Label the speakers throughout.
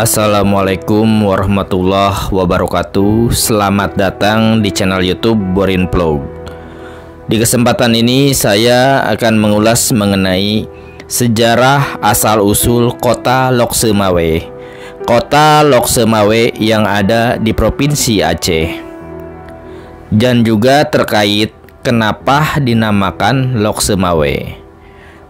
Speaker 1: Assalamualaikum warahmatullahi wabarakatuh. Selamat datang di channel YouTube Borin Vlog. Di kesempatan ini saya akan mengulas mengenai sejarah asal-usul kota Loksemawe. Kota Loksemawe yang ada di Provinsi Aceh. Dan juga terkait kenapa dinamakan Loksemawe.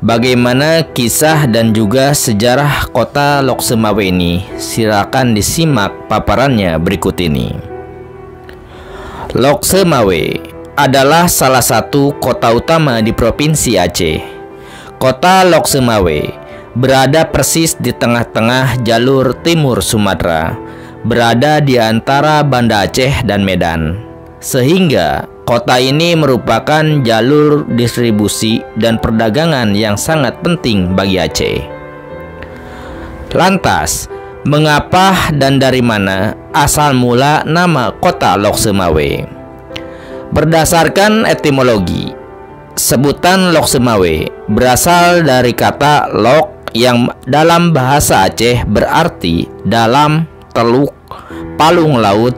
Speaker 1: Bagaimana kisah dan juga sejarah kota Loksemawe ini? Silakan disimak paparannya berikut ini. Loksemawe adalah salah satu kota utama di Provinsi Aceh. Kota Loksemawe berada persis di tengah-tengah jalur timur Sumatera, berada di antara Banda Aceh dan Medan. Sehingga kota ini merupakan jalur distribusi dan perdagangan yang sangat penting bagi Aceh. Lantas, mengapa dan dari mana asal mula nama kota Loksemawe? Berdasarkan etimologi, sebutan Loksemawe berasal dari kata lok yang dalam bahasa Aceh berarti dalam, teluk, palung laut,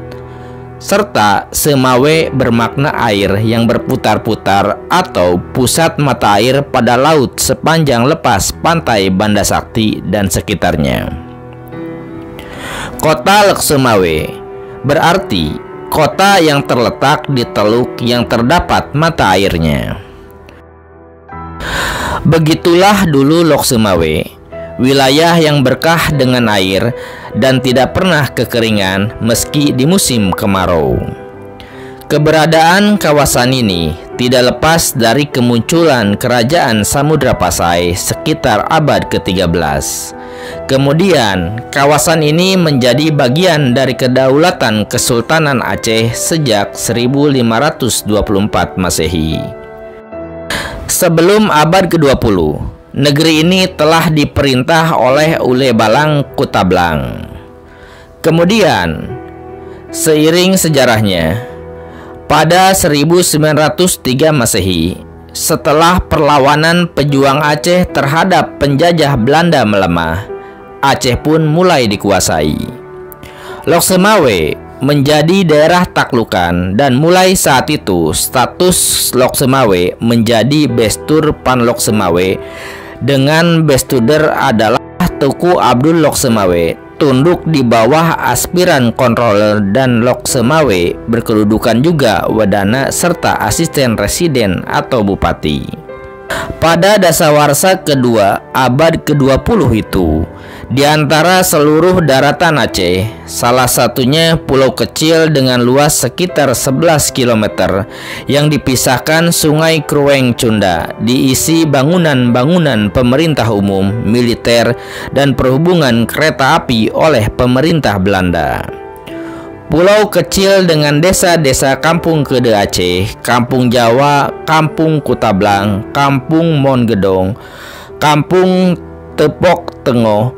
Speaker 1: serta semawe bermakna air yang berputar-putar atau pusat mata air pada laut sepanjang lepas pantai Banda Sakti dan sekitarnya. Kota Loksemawe berarti kota yang terletak di teluk yang terdapat mata airnya. Begitulah dulu Loksemawe, wilayah yang berkah dengan air dan tidak pernah kekeringan meski di musim kemarau. Keberadaan kawasan ini tidak lepas dari kemunculan kerajaan Samudra Pasai sekitar abad ke-13. Kemudian, kawasan ini menjadi bagian dari kedaulatan Kesultanan Aceh sejak 1524 Masehi. Sebelum abad ke-20, negeri ini telah diperintah oleh Ule Balang Kutablang. Kemudian, seiring sejarahnya, pada 1903 Masehi, setelah perlawanan pejuang Aceh terhadap penjajah Belanda melemah, Aceh pun mulai dikuasai. Loksemawe menjadi daerah taklukan dan mulai saat itu status Loksemawe menjadi Bestur Pan Loksemawe dengan Bestuder adalah Tuku Abdul Loksemawe, tunduk di bawah aspiran controller, dan Loksemawe berkedudukan juga Wadana serta asisten residen atau bupati. Pada dasawarsa kedua abad ke-20 itu, di antara seluruh daratan Aceh, salah satunya pulau kecil dengan luas sekitar 11 km yang dipisahkan Sungai Krueng Cunda, diisi bangunan-bangunan pemerintah umum, militer, dan perhubungan kereta api oleh pemerintah Belanda. Pulau kecil dengan desa-desa Kampung Kede Aceh, Kampung Jawa, Kampung Kutablang, Kampung Mongedong, Kampung Tepok Tengoh,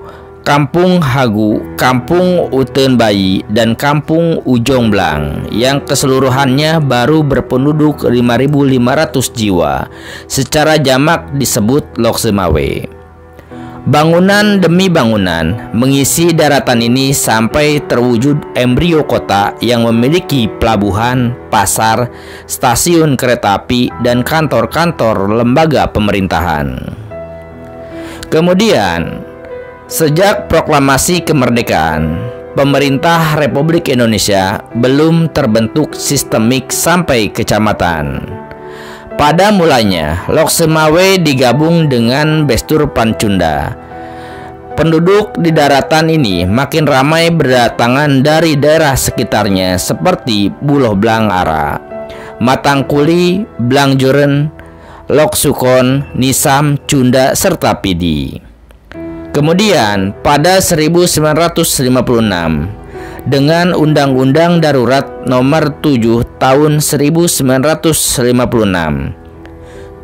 Speaker 1: Kampung Hagu, Kampung Uten Bayi, dan Kampung Ujong Blang yang keseluruhannya baru berpenduduk 5.500 jiwa, secara jamak disebut Loksemawe. Bangunan demi bangunan mengisi daratan ini sampai terwujud embrio kota yang memiliki pelabuhan, pasar, stasiun kereta api, dan kantor-kantor lembaga pemerintahan. Kemudian, sejak proklamasi kemerdekaan, pemerintah Republik Indonesia belum terbentuk sistemik sampai kecamatan. Pada mulanya, Loksemawe digabung dengan Bestur Pancunda. Penduduk di daratan ini makin ramai berdatangan dari daerah sekitarnya seperti Buloh Blang Ara, Matangkuli, Blang Juren, Loksukon, Nisam, Cunda, serta Pidi. Kemudian pada 1956, dengan Undang-Undang Darurat Nomor 7 Tahun 1956,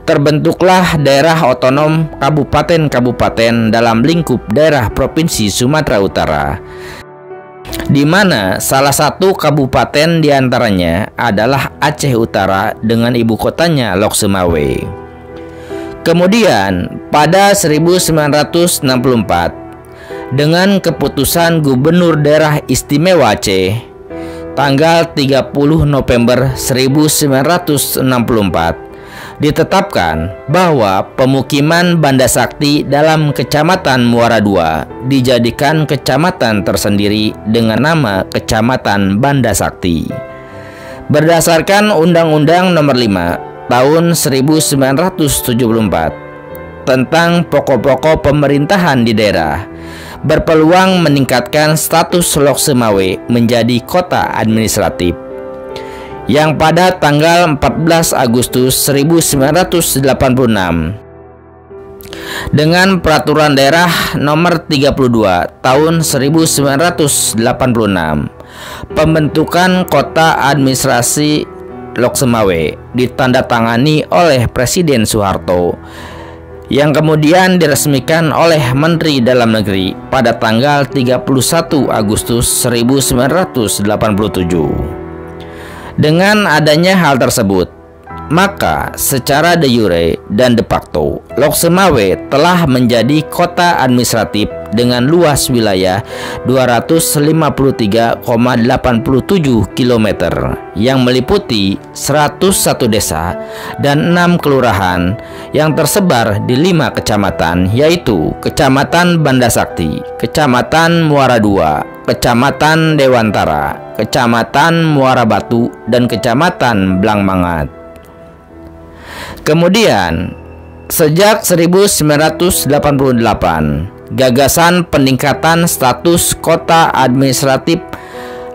Speaker 1: terbentuklah daerah otonom kabupaten-kabupaten dalam lingkup daerah Provinsi Sumatera Utara, di mana salah satu kabupaten diantaranya adalah Aceh Utara dengan ibu kotanya Loksemawe. Kemudian pada 1964, dengan keputusan Gubernur Daerah Istimewa Aceh tanggal 30 November 1964 ditetapkan bahwa pemukiman Banda Sakti dalam Kecamatan Muara II dijadikan kecamatan tersendiri dengan nama Kecamatan Banda Sakti. Berdasarkan Undang-Undang Nomor 5 Tahun 1974 tentang pokok-pokok pemerintahan di daerah, berpeluang meningkatkan status Lok Sumawe menjadi kota administratif, yang pada tanggal 14 Agustus 1986 dengan Peraturan Daerah Nomor 32 Tahun 1986 pembentukan kota administrasi Lok Sumawe ditandatangani oleh Presiden Soeharto, yang kemudian diresmikan oleh Menteri Dalam Negeri pada tanggal 31 Agustus 1987. Dengan adanya hal tersebut, maka secara de jure dan de facto Lok Sumawe telah menjadi kota administratif dengan luas wilayah 253,87 km yang meliputi 101 desa dan 6 kelurahan yang tersebar di 5 kecamatan, yaitu Kecamatan Banda Sakti, Kecamatan Muara II, Kecamatan Dewantara, Kecamatan Muara Batu, dan Kecamatan Blangmangat. Kemudian, sejak 1988, gagasan peningkatan status kota administratif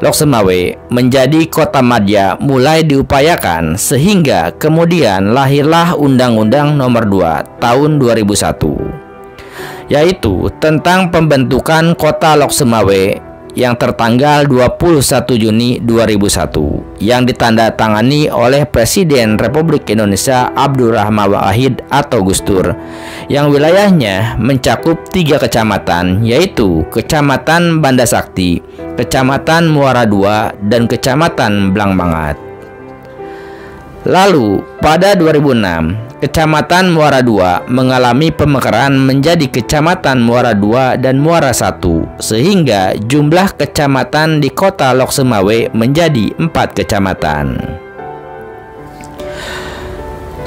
Speaker 1: Lok Sumawe menjadi kota madya mulai diupayakan, sehingga kemudian lahirlah Undang-Undang Nomor 2 Tahun 2001, yaitu tentang pembentukan kota Lok Sumawe yang tertanggal 21 Juni 2001 yang ditandatangani oleh Presiden Republik Indonesia Abdurrahman Wahid atau Gus Dur, yang wilayahnya mencakup 3 kecamatan, yaitu Kecamatan Banda Sakti, Kecamatan Muara II, dan Kecamatan Blangmangat. Lalu pada 2006 Kecamatan Muara II mengalami pemekaran menjadi Kecamatan Muara II dan Muara I, sehingga jumlah kecamatan di kota Lok Sumawe menjadi 4 kecamatan.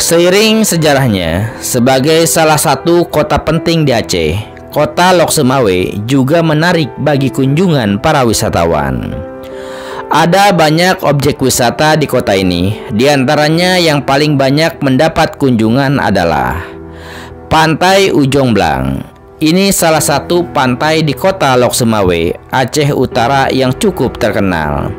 Speaker 1: Seiring sejarahnya sebagai salah satu kota penting di Aceh, kota Lok Sumawe juga menarik bagi kunjungan para wisatawan. Ada banyak objek wisata di kota ini. Di antaranya yang paling banyak mendapat kunjungan adalah Pantai Ujong Blang. Ini salah satu pantai di kota Lok Sumawe, Aceh Utara yang cukup terkenal.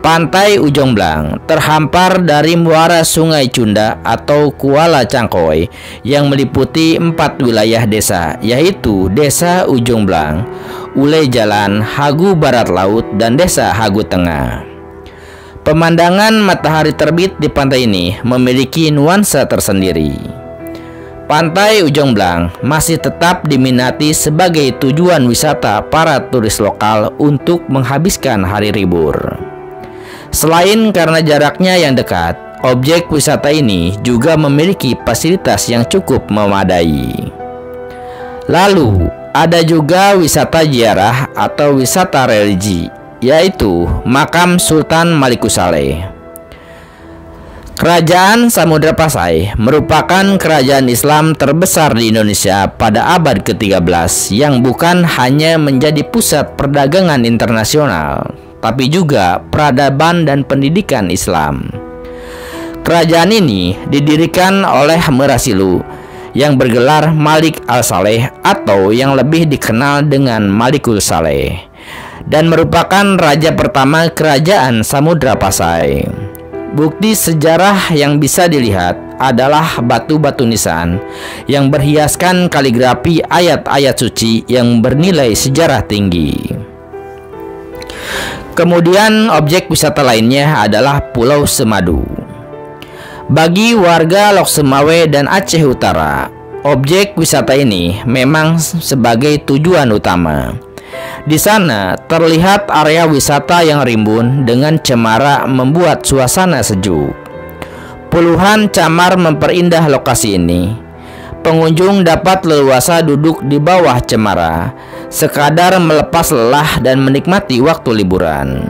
Speaker 1: Pantai Ujong Blang terhampar dari muara Sungai Cunda atau Kuala Cangkoy yang meliputi 4 wilayah desa, yaitu Desa Ujong Blang, Ule Jalan, Hagu Barat Laut, dan Desa Hagu Tengah. Pemandangan matahari terbit di pantai ini memiliki nuansa tersendiri. Pantai Ujong Blang masih tetap diminati sebagai tujuan wisata para turis lokal untuk menghabiskan hari libur. Selain karena jaraknya yang dekat, objek wisata ini juga memiliki fasilitas yang cukup memadai. Lalu, ada juga wisata ziarah atau wisata religi, yaitu Makam Sultan Malikus Saleh. Kerajaan Samudra Pasai merupakan kerajaan Islam terbesar di Indonesia pada abad ke-13 yang bukan hanya menjadi pusat perdagangan internasional, tapi juga peradaban dan pendidikan Islam. Kerajaan ini didirikan oleh Merasilu yang bergelar Malik Al-Saleh atau yang lebih dikenal dengan Malikul Saleh, dan merupakan raja pertama kerajaan Samudra Pasai. Bukti sejarah yang bisa dilihat adalah batu-batu nisan yang berhiaskan kaligrafi ayat-ayat suci yang bernilai sejarah tinggi. Kemudian objek wisata lainnya adalah Pulau Semadu. Bagi warga Lok Sumawe dan Aceh Utara, objek wisata ini memang sebagai tujuan utama. Di sana terlihat area wisata yang rimbun dengan cemara membuat suasana sejuk. Puluhan camar memperindah lokasi ini. Pengunjung dapat leluasa duduk di bawah cemara sekadar melepas lelah dan menikmati waktu liburan.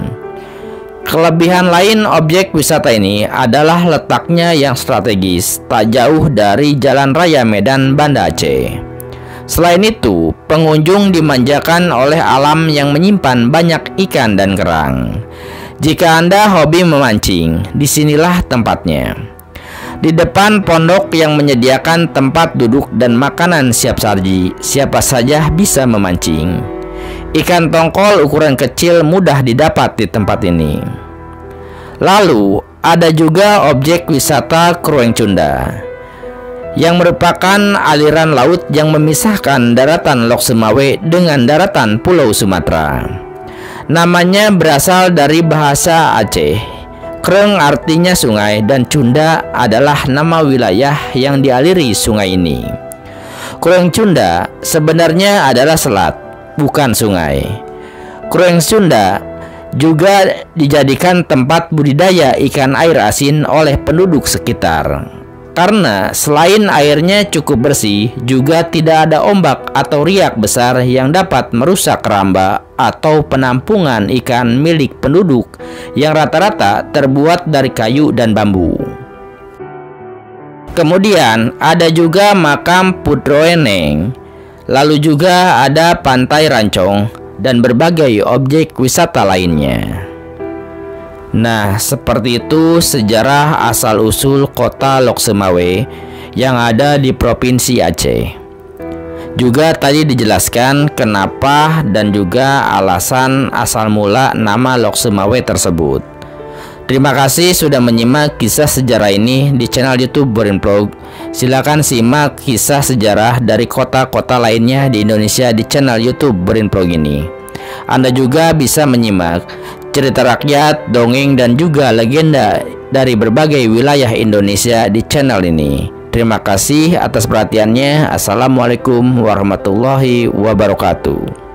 Speaker 1: Kelebihan lain objek wisata ini adalah letaknya yang strategis, tak jauh dari Jalan Raya Medan Banda Aceh. Selain itu, pengunjung dimanjakan oleh alam yang menyimpan banyak ikan dan kerang. Jika Anda hobi memancing, disinilah tempatnya. Di depan pondok yang menyediakan tempat duduk dan makanan siap saji, siapa saja bisa memancing. Ikan tongkol ukuran kecil mudah didapat di tempat ini. Lalu, ada juga objek wisata Krueng Cunda, yang merupakan aliran laut yang memisahkan daratan Lok Semawe dengan daratan Pulau Sumatera. Namanya berasal dari bahasa Aceh. Kreng artinya sungai dan Cunda adalah nama wilayah yang dialiri sungai ini. Krueng Cunda sebenarnya adalah selat, bukan sungai. Krueng Cunda juga dijadikan tempat budidaya ikan air asin oleh penduduk sekitar. Karena selain airnya cukup bersih, juga tidak ada ombak atau riak besar yang dapat merusak keramba atau penampungan ikan milik penduduk yang rata-rata terbuat dari kayu dan bambu. Kemudian ada juga makam Putroeneng, lalu juga ada Pantai Rancong dan berbagai objek wisata lainnya. Nah, seperti itu sejarah asal-usul kota Lok Semawe yang ada di Provinsi Aceh. Juga tadi dijelaskan kenapa dan juga alasan asal mula nama Lok Semawe tersebut. Terima kasih sudah menyimak kisah sejarah ini di channel YouTube Borin Vlog. Silakan simak kisah sejarah dari kota-kota lainnya di Indonesia di channel YouTube Borin Vlog ini. Anda juga bisa menyimak cerita rakyat, dongeng, dan juga legenda dari berbagai wilayah Indonesia di channel ini. Terima kasih atas perhatiannya. Assalamualaikum warahmatullahi wabarakatuh.